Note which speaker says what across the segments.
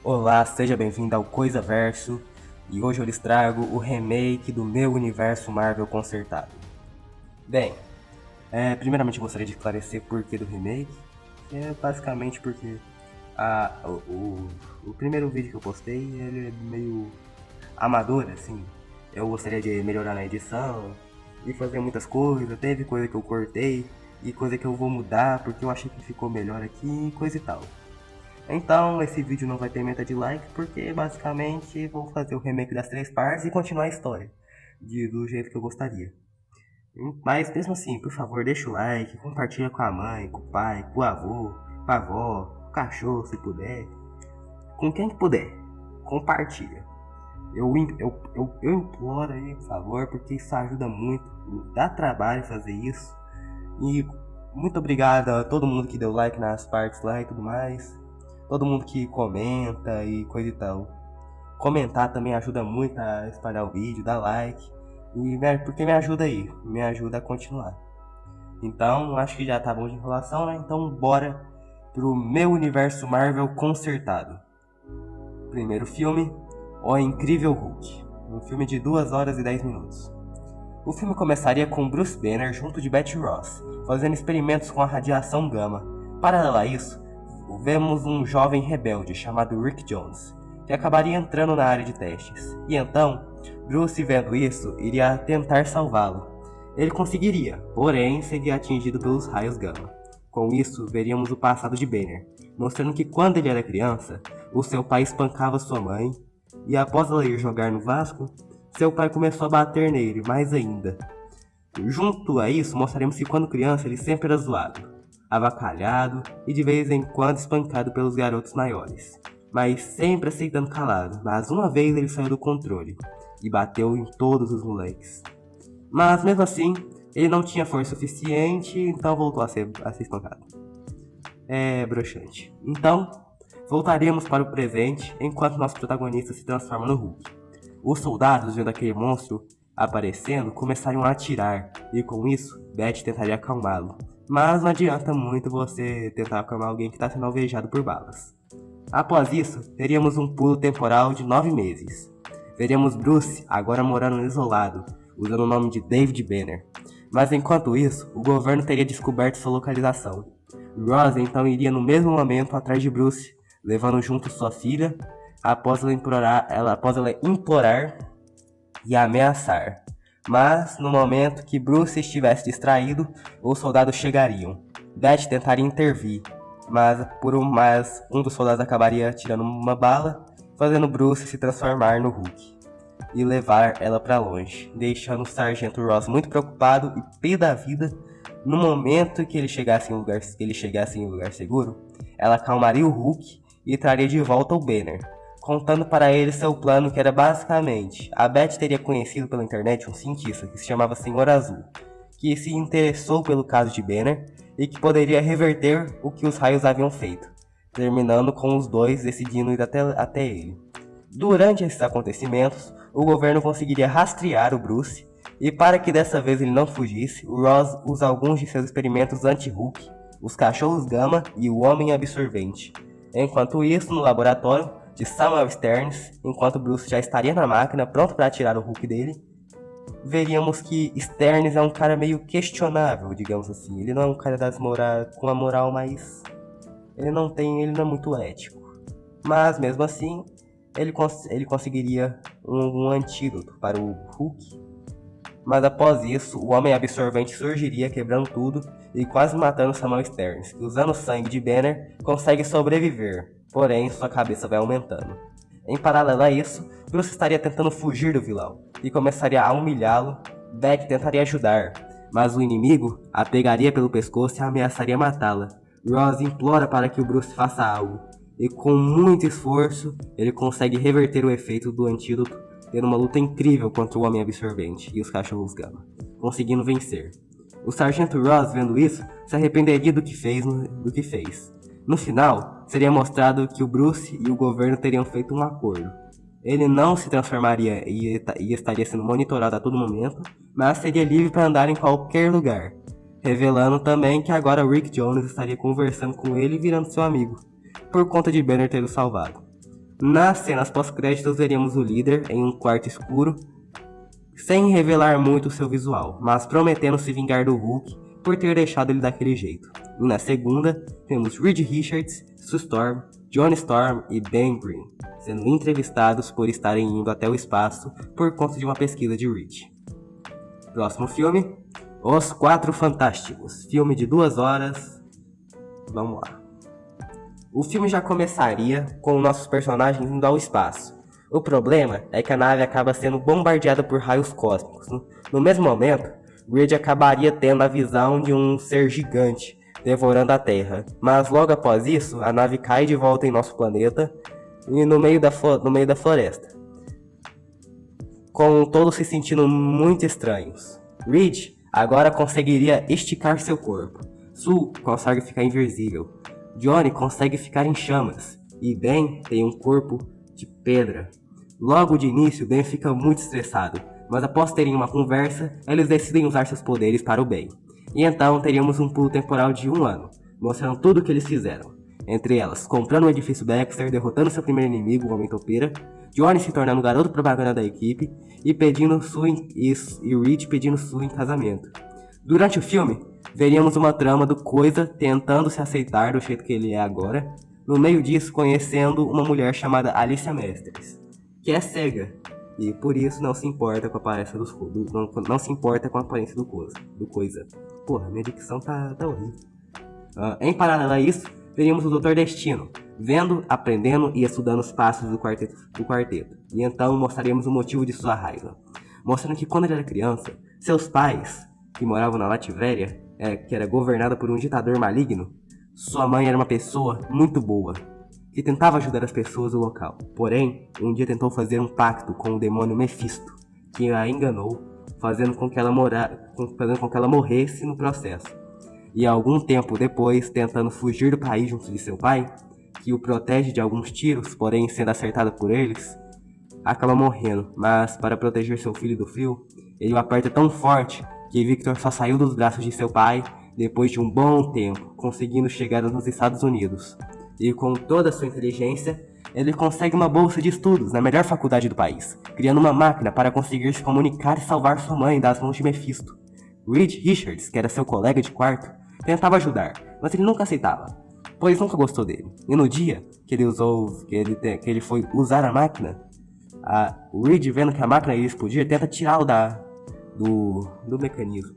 Speaker 1: Olá, seja bem-vindo ao Coisa Verso, e hoje eu lhes trago o remake do meu universo Marvel consertado. Bem, primeiramente eu gostaria de esclarecer o porquê do remake, que é basicamente porque o primeiro vídeo que eu postei ele é meio amador, assim. Eu gostaria de melhorar na edição e fazer muitas coisas, teve coisa que eu cortei e coisa que eu vou mudar porque eu achei que ficou melhor aqui e coisa e tal. Então esse vídeo não vai ter meta de like porque basicamente vou fazer o remake das 3 partes e continuar a história do jeito que eu gostaria. Mas mesmo assim, por favor, deixa o like, compartilha com a mãe, com o pai, com o avô, com a avó, com o cachorro se puder, com quem que puder, compartilha. Eu imploro aí, por favor, porque isso ajuda muito, dá trabalho fazer isso. E muito obrigado a todo mundo que deu like nas partes lá e tudo mais. Todo mundo que comenta e coisa e tal. Comentar também ajuda muito a espalhar o vídeo, dar like. Porque me ajuda aí, me ajuda a continuar. Então, acho que já tá bom de enrolação, né? Então, bora pro meu universo Marvel consertado. Primeiro filme, O Incrível Hulk. Um filme de 2 horas e 10 minutos. O filme começaria com Bruce Banner junto de Betty Ross, fazendo experimentos com a radiação gama. Paralelo a isso, vemos um jovem rebelde chamado Rick Jones, que acabaria entrando na área de testes. E então, Bruce, vendo isso, iria tentar salvá-lo. Ele conseguiria, porém seria atingido pelos raios gama. Com isso, veríamos o passado de Banner, mostrando que quando ele era criança, o seu pai espancava sua mãe, e após ela ir jogar no Vasco, seu pai começou a bater nele mais ainda. Junto a isso, mostraremos que quando criança ele sempre era zoado, avacalhado e de vez em quando espancado pelos garotos maiores, mas sempre aceitando calado. Mas uma vez ele saiu do controle e bateu em todos os moleques. Mas mesmo assim, ele não tinha força suficiente, então voltou a ser espancado. É broxante. Então, voltaremos para o presente enquanto nosso protagonista se transforma no Hulk. Os soldados, vendo aquele monstro aparecendo, começariam a atirar, e com isso, Betty tentaria acalmá-lo. Mas não adianta muito você tentar acalmar alguém que está sendo alvejado por balas. Após isso, teríamos um pulo temporal de 9 meses. Veremos Bruce agora morando isolado, usando o nome de David Banner. Mas enquanto isso, o governo teria descoberto sua localização. Ross então iria no mesmo momento atrás de Bruce, levando junto sua filha, após ela implorar e ameaçar. Mas, no momento que Bruce estivesse distraído, os soldados chegariam. Betty tentaria intervir, mas um dos soldados acabaria tirando uma bala, fazendo Bruce se transformar no Hulk e levar ela para longe, deixando o Sargento Ross muito preocupado e pé da vida. No momento que ele chegasse em um lugar seguro, ela acalmaria o Hulk e traria de volta o Banner, contando para ele seu plano, que era basicamente: a Betty teria conhecido pela internet um cientista que se chamava Senhor Azul, que se interessou pelo caso de Banner e que poderia reverter o que os raios haviam feito, terminando com os dois decidindo ir até ele. Durante esses acontecimentos, o governo conseguiria rastrear o Bruce, e para que dessa vez ele não fugisse, o Ross usa alguns de seus experimentos anti-Hulk, os cachorros Gama e o Homem Absorvente. Enquanto isso, no laboratório de Samuel Sterns, enquanto Bruce já estaria na máquina pronto para atirar o Hulk dele, veríamos que Sterns é um cara meio questionável, digamos assim. Ele não é um cara com a moral mais... Ele não é muito ético. Mas mesmo assim, ele conseguiria um antídoto para o Hulk. Mas após isso, o Homem Absorvente surgiria quebrando tudo e quase matando Samuel Sterns, que usando o sangue de Banner consegue sobreviver, porém sua cabeça vai aumentando. Em paralelo a isso, Bruce estaria tentando fugir do vilão e começaria a humilhá-lo. Betty tentaria ajudar, mas o inimigo a pegaria pelo pescoço e ameaçaria matá-la. Ross implora para que o Bruce faça algo, e com muito esforço ele consegue reverter o efeito do antídoto, tendo uma luta incrível contra o Homem Absorvente e os cachorros Gama, conseguindo vencer. O Sargento Ross, vendo isso, se arrependeria do que fez. No final, seria mostrado que o Bruce e o governo teriam feito um acordo. Ele não se transformaria e estaria sendo monitorado a todo momento, mas seria livre para andar em qualquer lugar, revelando também que agora Rick Jones estaria conversando com ele e virando seu amigo, por conta de Banner ter o salvado. Nas cenas pós-créditos veríamos o líder em um quarto escuro, sem revelar muito seu visual, mas prometendo se vingar do Hulk por ter deixado ele daquele jeito. E na segunda, temos Reed Richards, Sue Storm, Johnny Storm e Ben Green sendo entrevistados por estarem indo até o espaço por conta de uma pesquisa de Reed. Próximo filme, Os Quatro Fantásticos, filme de 2 horas. Vamos lá. O filme já começaria com nossos personagens indo ao espaço. O problema é que a nave acaba sendo bombardeada por raios cósmicos. No mesmo momento, Reed acabaria tendo a visão de um ser gigante devorando a Terra. Mas logo após isso, a nave cai de volta em nosso planeta e no meio da floresta, com todos se sentindo muito estranhos. Reed agora conseguiria esticar seu corpo. Sue consegue ficar invisível. Johnny consegue ficar em chamas. E Ben tem um corpo de pedra. Logo de início, Ben fica muito estressado, mas após terem uma conversa, eles decidem usar seus poderes para o bem. E então teríamos um pulo temporal de 1 ano, mostrando tudo o que eles fizeram. Entre elas, comprando o edifício Baxter, derrotando seu primeiro inimigo, o Homem-Topeira, Johnny se tornando o garoto propaganda da equipe e Reed pedindo Sue em casamento. Durante o filme, veríamos uma trama do Coisa tentando se aceitar do jeito que ele é agora, no meio disso conhecendo uma mulher chamada Alicia Masters, que é cega, e por isso não se importa com a aparência não se importa com a aparência do Coisa. Porra, minha dicção tá horrível. Em paralelo a isso, veríamos o Dr. Destino, vendo, aprendendo e estudando os passos do quarteto. E então mostraríamos o motivo de sua raiva, mostrando que quando ele era criança, seus pais, que moravam na Lativéria, que era governada por um ditador maligno, sua mãe era uma pessoa muito boa, que tentava ajudar as pessoas do local. Porém, um dia tentou fazer um pacto com o demônio Mephisto, que a enganou, fazendo com que ela morresse no processo. E algum tempo depois, tentando fugir do país junto de seu pai, que o protege de alguns tiros, porém sendo acertado por eles, acaba morrendo. Mas para proteger seu filho do frio, ele o aperta tão forte que Victor só saiu dos braços de seu pai depois de um bom tempo, conseguindo chegar nos Estados Unidos. E com toda a sua inteligência, ele consegue uma bolsa de estudos na melhor faculdade do país, criando uma máquina para conseguir se comunicar e salvar sua mãe das mãos de Mephisto. Reed Richards, que era seu colega de quarto, tentava ajudar, mas ele nunca aceitava, pois nunca gostou dele. E no dia que ele foi usar a máquina, o Reed, vendo que a máquina ia explodir, tenta tirá-lo do mecanismo,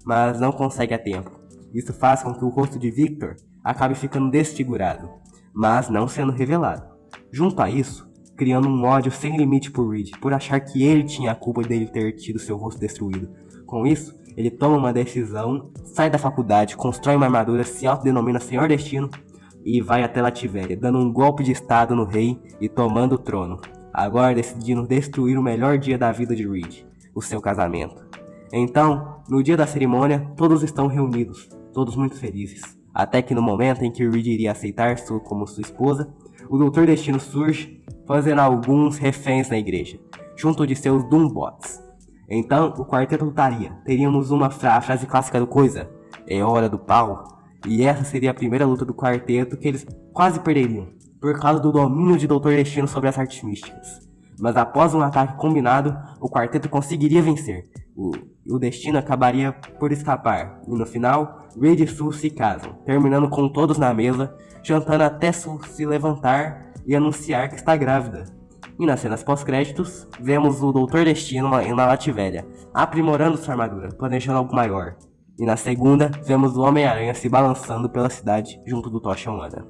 Speaker 1: mas não consegue a tempo. Isso faz com que o rosto de Victor acabe ficando desfigurado, mas não sendo revelado. Junto a isso, criando um ódio sem limite por Reed, por achar que ele tinha a culpa dele ter tido seu rosto destruído. Com isso, ele toma uma decisão, sai da faculdade, constrói uma armadura, se autodenomina Senhor Destino e vai até Lativéria, dando um golpe de estado no rei e tomando o trono. Agora decidindo destruir o melhor dia da vida de Reed, o seu casamento. Então, no dia da cerimônia, todos estão reunidos, todos muito felizes. Até que no momento em que Reed iria aceitar Sue como sua esposa, o Dr. Destino surge, fazendo alguns reféns na igreja, junto de seus Doombots. Então, o quarteto lutaria. Teríamos uma frase clássica do Coisa: é hora do pau. E essa seria a primeira luta do quarteto que eles quase perderiam, por causa do domínio de Dr. Destino sobre as artes místicas. Mas após um ataque combinado, o quarteto conseguiria vencer. O Destino acabaria por escapar. E no final, Reed e Sue se casam, terminando com todos na mesa, jantando até Sue se levantar e anunciar que está grávida. E nas cenas pós-créditos, vemos o Dr. Destino na Lativéria, aprimorando sua armadura, planejando algo maior. E na segunda, vemos o Homem-Aranha se balançando pela cidade junto do Tocha Humana.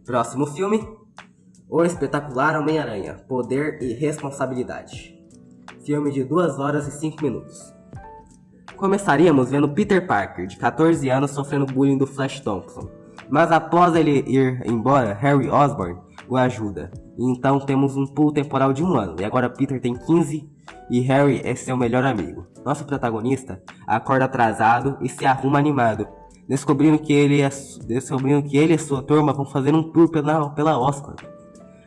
Speaker 1: Próximo filme, O Espetacular Homem-Aranha, Poder e Responsabilidade. Filme de 2 horas e 5 minutos. Começaríamos vendo Peter Parker, de 14 anos, sofrendo bullying do Flash Thompson. Mas após ele ir embora, Harry Osborn o ajuda. E então temos um pulo temporal de 1 ano. E agora Peter tem 15 e Harry é seu melhor amigo. Nosso protagonista acorda atrasado e se arruma animado, descobrindo que ele e sua turma vão fazer um tour pela Oscorp.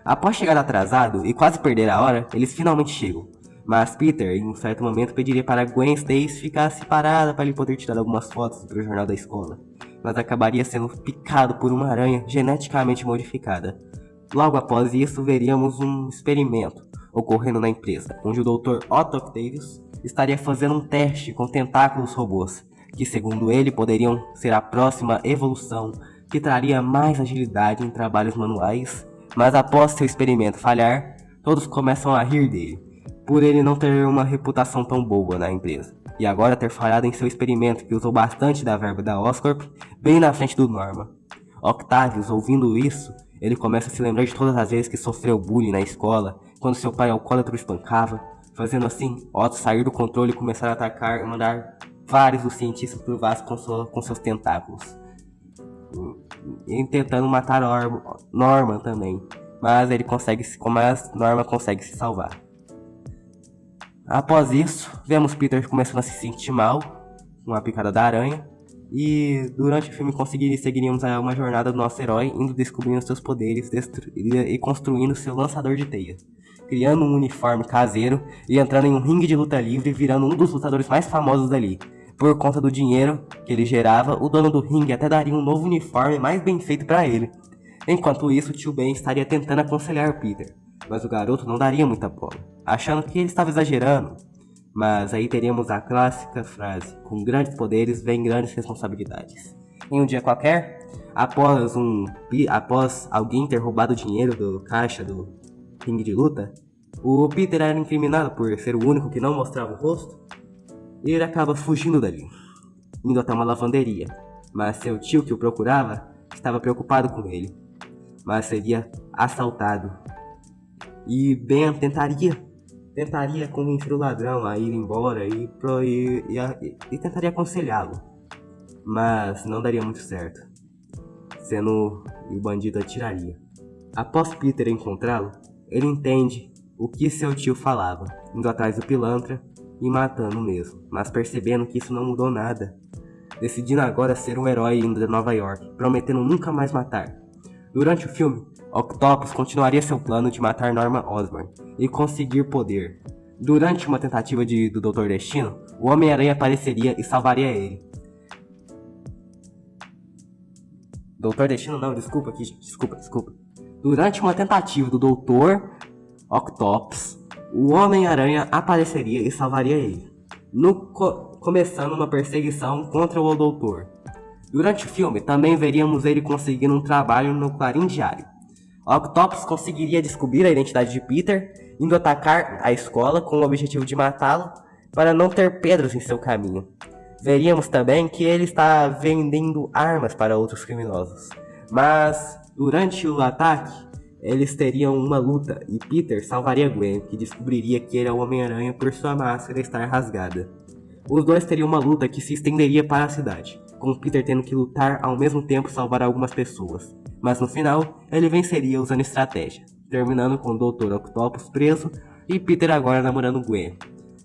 Speaker 1: Após chegar atrasado e quase perder a hora, eles finalmente chegam. Mas Peter, em um certo momento, pediria para Gwen Stacy ficar separada para ele poder tirar algumas fotos para o jornal da escola. Mas acabaria sendo picado por uma aranha geneticamente modificada. Logo após isso, veríamos um experimento ocorrendo na empresa, onde o Dr. Otto Octavius estaria fazendo um teste com tentáculos robôs, que segundo ele poderiam ser a próxima evolução que traria mais agilidade em trabalhos manuais, mas após seu experimento falhar, todos começam a rir dele, por ele não ter uma reputação tão boa na empresa, e agora ter falhado em seu experimento que usou bastante da verba da Oscorp, bem na frente do Norman. Octavius, ouvindo isso, ele começa a se lembrar de todas as vezes que sofreu bullying na escola, quando seu pai alcoólatra o espancava, fazendo assim Otto sair do controle e começar a atacar e mandar vários dos cientistas por vaso com seus tentáculos. E tentando matar Norman também, mas ele consegue, mas Norman consegue se salvar. Após isso, vemos Peter começando a se sentir mal com a picada da aranha, e durante o filme seguiríamos uma jornada do nosso herói, indo descobrindo seus poderes e construindo seu lançador de teia, criando um uniforme caseiro e entrando em um ringue de luta livre, virando um dos lutadores mais famosos dali. Por conta do dinheiro que ele gerava, o dono do ringue até daria um novo uniforme mais bem feito para ele. Enquanto isso, o tio Ben estaria tentando aconselhar Peter, mas o garoto não daria muita bola, achando que ele estava exagerando. Mas aí teríamos a clássica frase: com grandes poderes vem grandes responsabilidades. Em um dia qualquer, após alguém ter roubado o dinheiro do caixa do ringue de luta, o Peter era incriminado por ser o único que não mostrava o rosto, e ele acaba fugindo dali, indo até uma lavanderia. Mas seu tio, que o procurava, estava preocupado com ele, mas seria assaltado. E Ben tentaria convencer o ladrão a ir embora e tentaria aconselhá-lo, mas não daria muito certo, sendo o bandido atiraria. Após Peter encontrá-lo, ele entende o que seu tio falava, indo atrás do pilantra e matando mesmo, mas percebendo que isso não mudou nada, decidindo agora ser um herói indo de Nova York, prometendo nunca mais matar. Durante o filme, Octopus continuaria seu plano de matar Norman Osborn e conseguir poder. Durante uma tentativa do Dr. Destino, o Homem-Aranha apareceria e salvaria ele. Dr. Destino não, desculpa. Durante uma tentativa do Dr. Octopus, o Homem-Aranha apareceria e salvaria ele, começando uma perseguição contra o Doutor. Durante o filme, também veríamos ele conseguindo um trabalho no Clarim Diário. Octopus conseguiria descobrir a identidade de Peter, indo atacar a escola com o objetivo de matá-lo para não ter pedras em seu caminho. Veríamos também que ele está vendendo armas para outros criminosos. Mas, durante o ataque, eles teriam uma luta e Peter salvaria Gwen, que descobriria que ele é o Homem-Aranha por sua máscara estar rasgada. Os dois teriam uma luta que se estenderia para a cidade, com Peter tendo que lutar ao mesmo tempo salvar algumas pessoas. Mas no final, ele venceria usando estratégia, terminando com o Dr. Octopus preso e Peter agora namorando Gwen.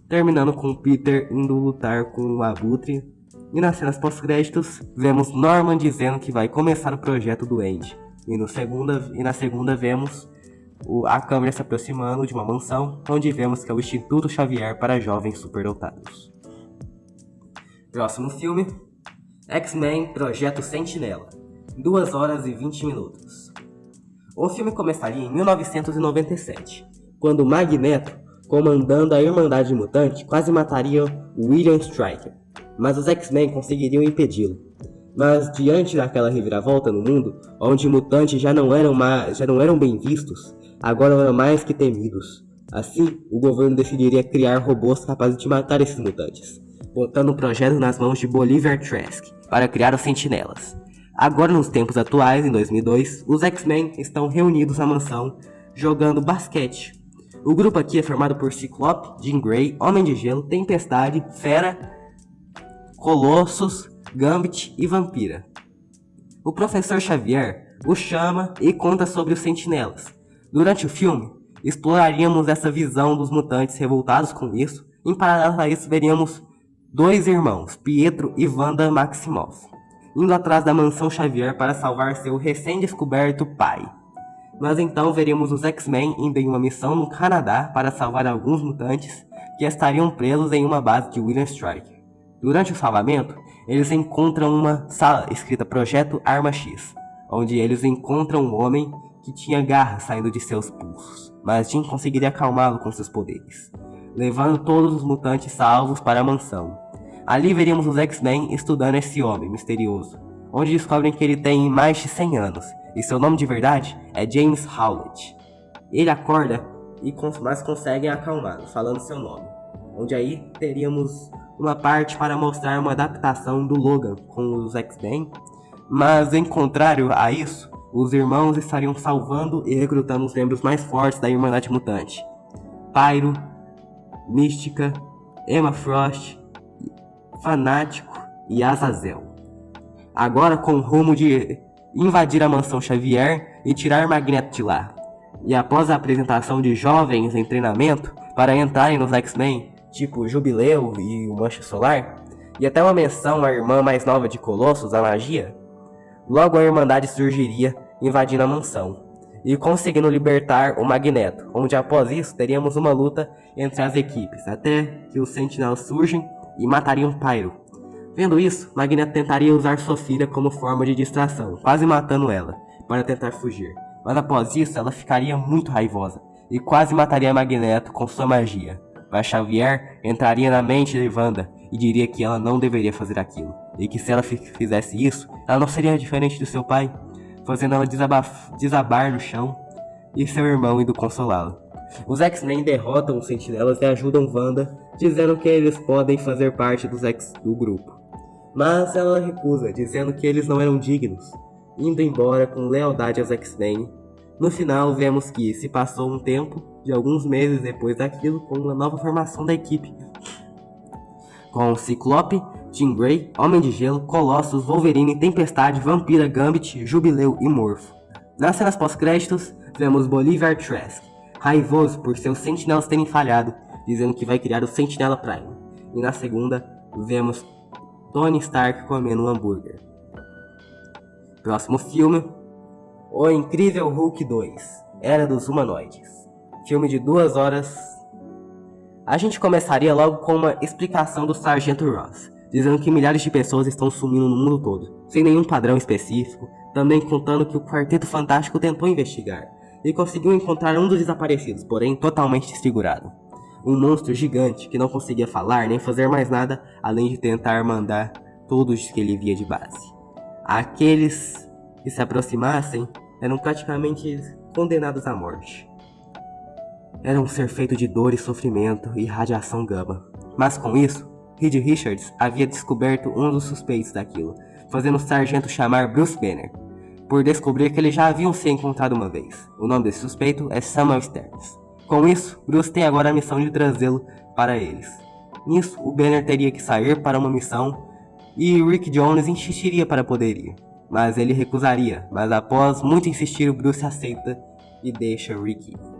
Speaker 1: Terminando com Peter indo lutar com o Abutre. E nas cenas pós-créditos, vemos Norman dizendo que vai começar o projeto do Andy. E na segunda vemos a câmera se aproximando de uma mansão, onde vemos que é o Instituto Xavier para Jovens Superdotados. Próximo filme, X-Men Projeto Sentinela, 2 horas e 20 minutos. O filme começaria em 1997, quando Magneto, comandando a Irmandade Mutante, quase mataria William Stryker, mas os X-Men conseguiriam impedi-lo. Mas diante daquela reviravolta no mundo, onde mutantes já não eram bem vistos, agora eram mais que temidos. Assim, o governo decidiria criar robôs capazes de matar esses mutantes, botando o projeto nas mãos de Bolivar Trask para criar os Sentinelas. Agora, nos tempos atuais, em 2002, os X-Men estão reunidos na mansão, jogando basquete. O grupo aqui é formado por Ciclope, Jean Grey, Homem de Gelo, Tempestade, Fera, Colossus, Gambit e Vampira. O Professor Xavier o chama e conta sobre os Sentinelas. Durante o filme, exploraríamos essa visão dos mutantes revoltados com isso. Em paralelo a isso, veríamos 2 irmãos, Pietro e Wanda Maximoff, indo atrás da mansão Xavier para salvar seu recém-descoberto pai. Mas então veríamos os X-Men indo em uma missão no Canadá para salvar alguns mutantes que estariam presos em uma base de William Stryker. Durante o salvamento, eles encontram uma sala escrita Projeto Arma X, onde eles encontram um homem que tinha garras saindo de seus pulsos, mas Jean conseguiria acalmá-lo com seus poderes, levando todos os mutantes salvos para a mansão. Ali veríamos os X-Men estudando esse homem misterioso, onde descobrem que ele tem mais de 100 anos, e seu nome de verdade é James Howlett. Ele acorda, mas conseguem acalmá-lo, falando seu nome, onde aí teríamos uma parte para mostrar uma adaptação do Logan com os X-Men, mas em contrário a isso, os irmãos estariam salvando e recrutando os membros mais fortes da Irmandade Mutante: Pyro, Mística, Emma Frost, Fanático e Azazel. Agora com o rumo de invadir a mansão Xavier e tirar Magneto de lá. E após a apresentação de jovens em treinamento para entrarem nos X-Men, tipo Jubileu e o Mancha Solar, e até uma menção à irmã mais nova de Colossus, a Magia, logo a Irmandade surgiria invadindo a mansão e conseguindo libertar o Magneto, onde após isso teríamos uma luta entre as equipes, até que os Sentinelas surgem e matariam Pyro. Vendo isso, Magneto tentaria usar sua filha como forma de distração, quase matando ela, para tentar fugir. Mas após isso, ela ficaria muito raivosa e quase mataria Magneto com sua magia. Mas Xavier entraria na mente de Wanda e diria que ela não deveria fazer aquilo, e que se ela fizesse isso, ela não seria diferente do seu pai, fazendo ela desabar no chão e seu irmão indo consolá-la. Os X-Men derrotam os Sentinelas e ajudam Wanda, dizendo que eles podem fazer parte do grupo. Mas ela recusa, dizendo que eles não eram dignos, indo embora com lealdade aos X-Men. No final, vemos que se passou um tempo, de alguns meses depois daquilo, com uma nova formação da equipe, com Ciclope, Jean Grey, Homem de Gelo, Colossus, Wolverine, Tempestade, Vampira, Gambit, Jubileu e Morpho. Nas cenas pós-créditos, vemos Bolivar Trask, raivoso por seus Sentinelas terem falhado, dizendo que vai criar o Sentinela Prime. E na segunda, vemos Tony Stark comendo um hambúrguer. Próximo filme: O Incrível Hulk 2, Era dos Humanoides. Filme de 2 horas. A gente começaria logo com uma explicação do Sargento Ross, dizendo que milhares de pessoas estão sumindo no mundo todo, sem nenhum padrão específico, também contando que o Quarteto Fantástico tentou investigar, e conseguiu encontrar um dos desaparecidos, porém totalmente desfigurado. Um monstro gigante que não conseguia falar nem fazer mais nada, além de tentar mandar todos que ele via de base. Aqueles que se aproximassem eram praticamente condenados à morte. Era um ser feito de dor e sofrimento e radiação gama. Mas com isso, Reed Richards havia descoberto um dos suspeitos daquilo, fazendo o sargento chamar Bruce Banner, por descobrir que eles já haviam se encontrado uma vez. O nome desse suspeito é Samuel Stearns. Com isso, Bruce tem agora a missão de trazê-lo para eles. Nisso, o Banner teria que sair para uma missão e Rick Jones insistiria para poder ir, mas ele recusaria. Mas após muito insistir, o Bruce aceita e deixa Rick ir.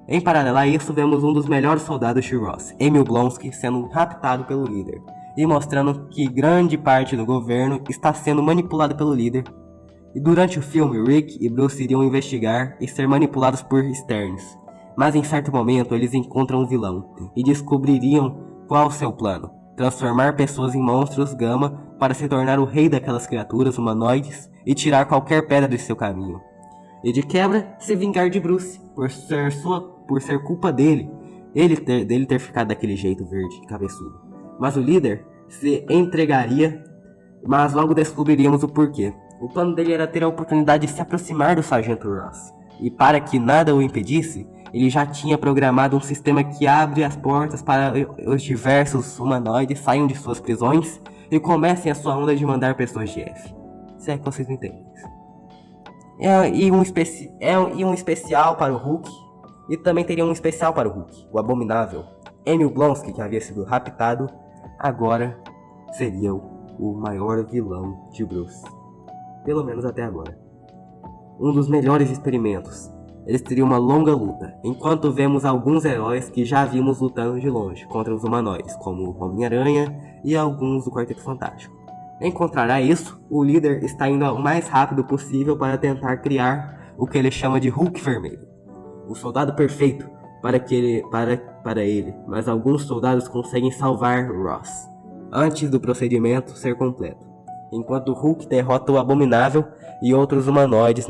Speaker 1: Em paralelo a isso, vemos um dos melhores soldados de Ross, Emil Blonsky, sendo raptado pelo líder, e mostrando que grande parte do governo está sendo manipulado pelo líder. E durante o filme, Rick e Bruce iriam investigar e ser manipulados por Stearns. Mas em certo momento eles encontram um vilão e descobririam qual o seu plano: transformar pessoas em monstros gama para se tornar o rei daquelas criaturas humanoides e tirar qualquer pedra de seu caminho. E de quebra, se vingar de Bruce, por ser culpa dele, dele ter ficado daquele jeito verde, cabeçudo. Mas o líder se entregaria, mas logo descobriríamos o porquê. O plano dele era ter a oportunidade de se aproximar do Sargento Ross, e para que nada o impedisse, ele já tinha programado um sistema que abre as portas para os diversos humanoides saiam de suas prisões e comecem a sua onda de mandar pessoas de F. Se é que vocês entendem isso. E um especial para o Hulk, e também teria um especial para o Hulk, o abominável Emil Blonsky, que havia sido raptado, agora seria o maior vilão de Bruce, pelo menos até agora. Um dos melhores experimentos. Eles teriam uma longa luta, enquanto vemos alguns heróis que já vimos lutando de longe contra os humanoides, como o Homem-Aranha e alguns do Quarteto Fantástico. Em contrário a isso, o líder está indo o mais rápido possível para tentar criar o que ele chama de Hulk Vermelho, o soldado perfeito para ele, mas alguns soldados conseguem salvar Ross antes do procedimento ser completo, enquanto Hulk derrota o Abominável e outros humanoides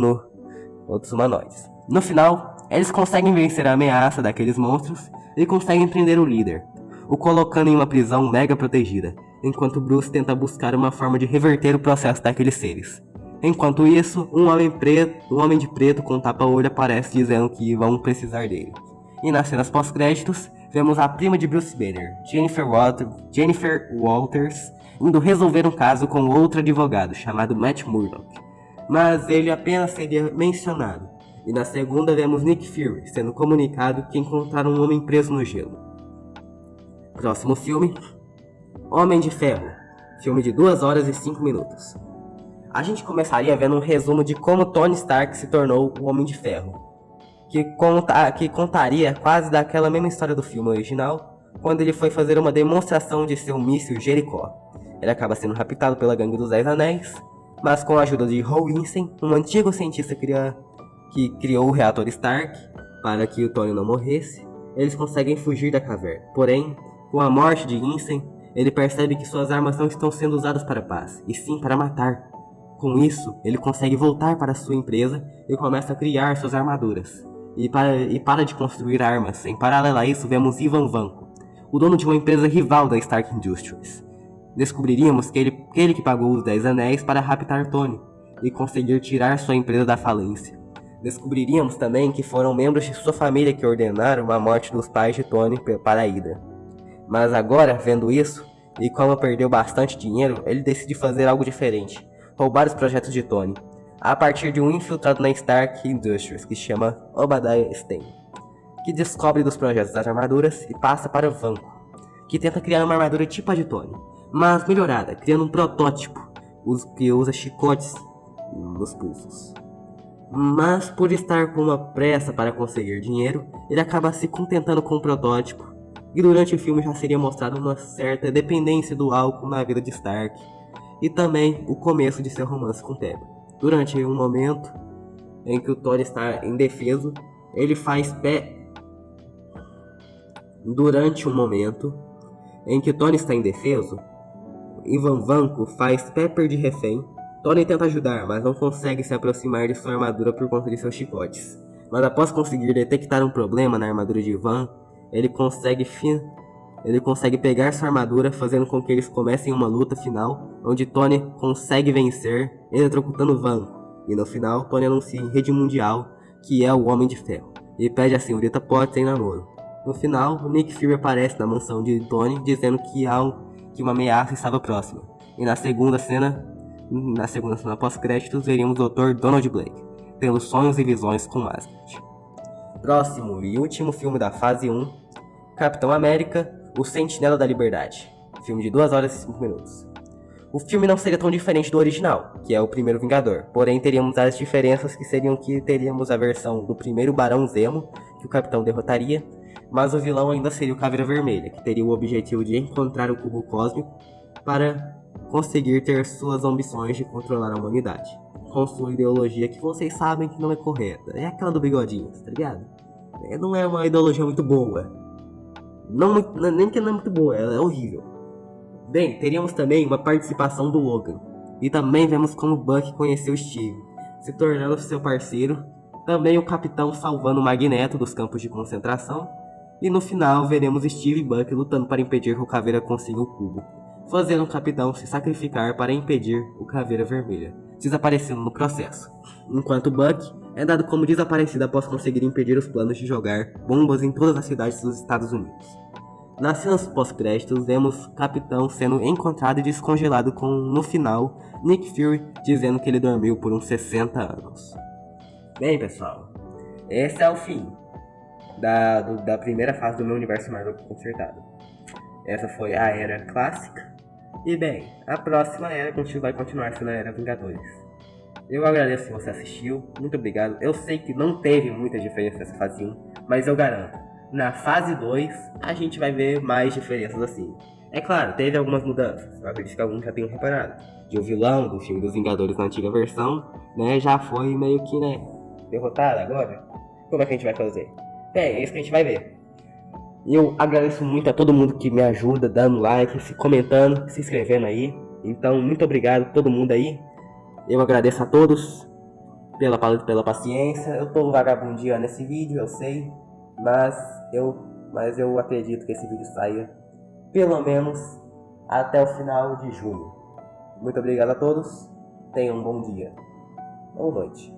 Speaker 1: outros humanoides. No final, eles conseguem vencer a ameaça daqueles monstros e conseguem prender o líder, o colocando em uma prisão mega protegida, enquanto Bruce tenta buscar uma forma de reverter o processo daqueles seres. Enquanto isso, um homem de preto com tapa-olho aparece dizendo que vão precisar dele. E nas cenas pós-créditos, vemos a prima de Bruce Banner, Jennifer Walters, indo resolver um caso com outro advogado chamado Matt Murdock, mas ele apenas seria mencionado. E na segunda vemos Nick Fury sendo comunicado que encontraram um homem preso no gelo. Próximo filme, Homem de Ferro, filme de 2 horas e 5 minutos. A gente começaria vendo um resumo de como Tony Stark se tornou o Homem de Ferro, que contaria quase daquela mesma história do filme original, quando ele foi fazer uma demonstração de seu míssil Jericó. Ele acaba sendo raptado pela gangue dos 10 Anéis, mas com a ajuda de Hal Vinson, um antigo cientista que criou o reator Stark para que o Tony não morresse, eles conseguem fugir da caverna. Porém, com a morte de Vinson, ele percebe que suas armas não estão sendo usadas para a paz, e sim para matar. Com isso, ele consegue voltar para sua empresa e começa a criar suas armaduras. E para de construir armas. Em paralelo a isso, vemos Ivan Vanko, o dono de uma empresa rival da Stark Industries. Descobriríamos que ele que pagou os 10 Anéis para raptar Tony e conseguir tirar sua empresa da falência. Descobriríamos também que foram membros de sua família que ordenaram a morte dos pais de Tony para a Hydra. Mas agora, vendo isso, e como perdeu bastante dinheiro, ele decide fazer algo diferente: roubar os projetos de Tony, a partir de um infiltrado na Stark Industries que se chama Obadiah Stane, que descobre dos projetos das armaduras e passa para Vanko, que tenta criar uma armadura tipo a de Tony, mas melhorada, criando um protótipo que usa chicotes nos pulsos. Mas por estar com uma pressa para conseguir dinheiro, ele acaba se contentando com o protótipo, e durante o filme já seria mostrado uma certa dependência do álcool na vida de Stark, e também o começo de seu romance com Tebra. Durante um momento em que o Tony está indefeso, Ivan Vanko faz Pepper de refém. Tony tenta ajudar, mas não consegue se aproximar de sua armadura por conta de seus chicotes. Mas após conseguir detectar um problema na armadura de Ivan, ele consegue pegar sua armadura, fazendo com que eles comecem uma luta final, onde Tony consegue vencer, eletrocutando Vanko. E no final, Tony anuncia em rede mundial que é o Homem de Ferro, e pede a senhorita Potts em namoro. No final, Nick Fury aparece na mansão de Tony, dizendo que uma ameaça estava próxima. E na segunda cena pós-créditos, veríamos o Dr. Donald Blake, tendo sonhos e visões com Asgard. Próximo e último filme da fase 1, Capitão América, O Sentinela da Liberdade, filme de 2 horas e 5 minutos. O filme não seria tão diferente do original, que é o primeiro Vingador, porém teríamos as diferenças que seriam que teríamos a versão do primeiro Barão Zemo, que o Capitão derrotaria, mas o vilão ainda seria o Caveira Vermelha, que teria o objetivo de encontrar o cubo cósmico para conseguir ter suas ambições de controlar a humanidade, com sua ideologia que vocês sabem que não é correta. É aquela do bigodinho, tá ligado? Não é uma ideologia muito boa. Nem que não é muito boa, ela é horrível. Bem, teríamos também uma participação do Logan. E também vemos como Bucky conheceu Steve, se tornando seu parceiro. Também o Capitão salvando o Magneto dos campos de concentração. E no final veremos Steve e Bucky lutando para impedir que o Caveira consiga o cubo, fazendo o Capitão se sacrificar para impedir o Caveira Vermelha, desaparecendo no processo. Enquanto Bucky é dado como desaparecido após conseguir impedir os planos de jogar bombas em todas as cidades dos Estados Unidos. Nas cenas pós-créditos, vemos o Capitão sendo encontrado e descongelado com, no final, Nick Fury dizendo que ele dormiu por uns 60 anos. Bem, pessoal, esse é o fim da primeira fase do meu universo Marvel consertado. Essa foi a Era Clássica. E bem, a próxima era vai continuar sendo a Era Vingadores. Eu agradeço se você assistiu, muito obrigado. Eu sei que não teve muita diferença nessa fase 1, mas eu garanto, na fase 2 a gente vai ver mais diferenças assim. É claro, teve algumas mudanças, eu acredito que alguns já tenham reparado. Que o vilão do filme dos Vingadores na antiga versão, né, já foi meio que, derrotado agora. Como é que a gente vai fazer? É isso que a gente vai ver. Eu agradeço muito a todo mundo que me ajuda, dando like, se comentando, se inscrevendo aí. Então, muito obrigado a todo mundo aí. Eu agradeço a todos. pela paciência. Eu tô vagabundeando nesse vídeo, eu sei, mas eu acredito que esse vídeo saia pelo menos até o final de junho. Muito obrigado a todos, tenham um bom dia ou noite.